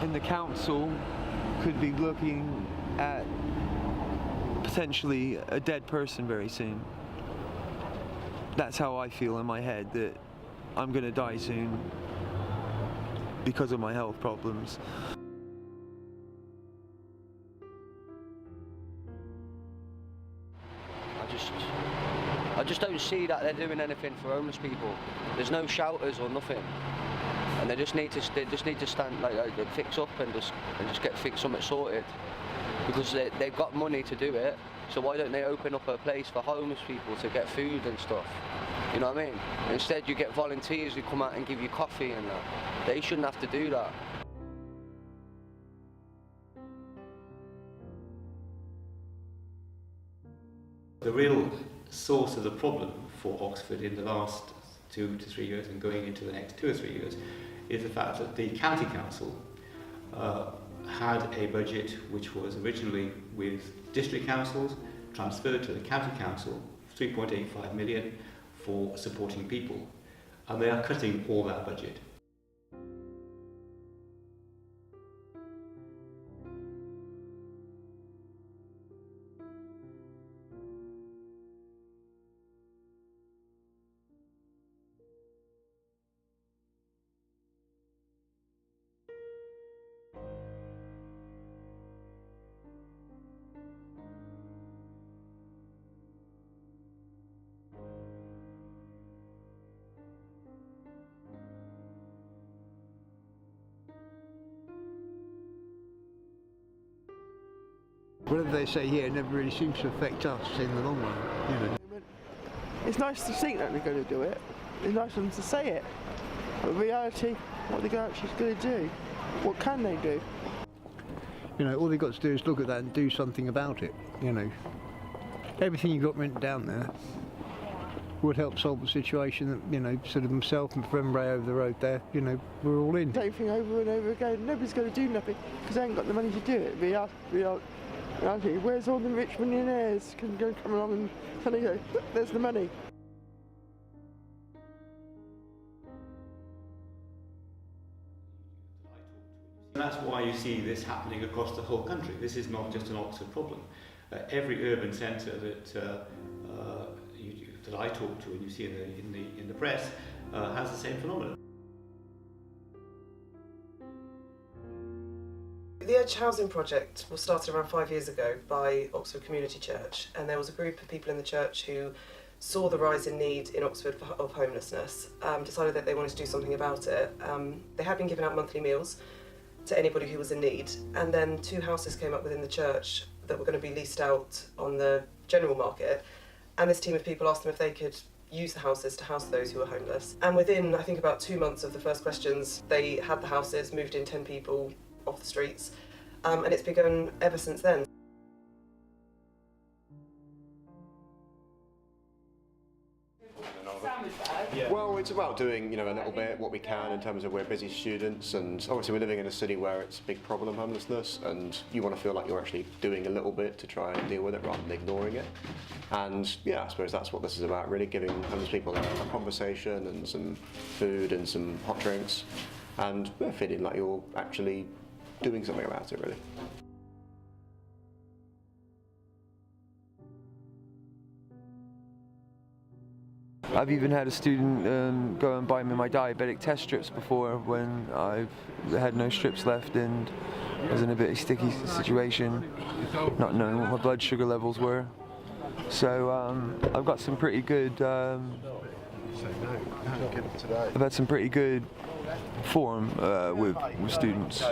in the council could be looking at potentially a dead person very soon. That's how I feel in my head, that I'm going to die soon because of my health problems. I just don't see that they're doing anything for homeless people. There's no shelters or nothing, and they just need to stand like fix up and just get something sorted, because they've got money to do it. So why don't they open up a place for homeless people to get food and stuff? You know what I mean? Instead you get volunteers who come out and give you coffee and that. They shouldn't have to do that. The real source of the problem for Oxford in the last 2 to 3 years and going into the next 2 or 3 years is the fact that the county council had a budget which was originally with district councils, transferred to the county council, 3.85 million for supporting people, and they are cutting all that budget. Whatever they say here never really seems to affect us in the long run, you know. It's nice to think that they're going to do it. It's nice for them to say it. But in reality, what are they actually going to do? What can they do? You know, all they've got to do is look at that and do something about it, you know. Everything you've got written down there would help solve the situation that, you know, sort of myself and friend Ray over the road there, you know, we're all in. Same thing over and over again. Nobody's going to do nothing because they ain't got the money to do it. Reality, where's all the rich millionaires can come along and suddenly go, look, there's the money. And that's why you see this happening across the whole country. This is not just an Oxford problem. Every urban centre that I talk to and you see in the press has the same phenomenon. The Edge Housing Project was started around 5 years ago by Oxford Community Church, and there was a group of people in the church who saw the rise in need in Oxford of homelessness, decided that they wanted to do something about it. They had been giving out monthly meals to anybody who was in need, and then 2 houses came up within the church that were going to be leased out on the general market, and this team of people asked them if they could use the houses to house those who were homeless. And within, I think, about 2 months of the first questions, they had the houses, moved in 10 people off the streets, and it's been going ever since then. Well, it's about doing, you know, a little bit what we can in terms of we're busy students, and obviously we're living in a city where it's a big problem, homelessness, and you want to feel like you're actually doing a little bit to try and deal with it rather than ignoring it. And yeah, I suppose that's what this is about, really giving homeless people a conversation and some food and some hot drinks, and feeling like you're actually doing something about it, really. I've even had a student go and buy me my diabetic test strips before when I've had no strips left and I was in a bit of a sticky situation, not knowing what my blood sugar levels were. So I've got some pretty good, I've had some pretty good form with students.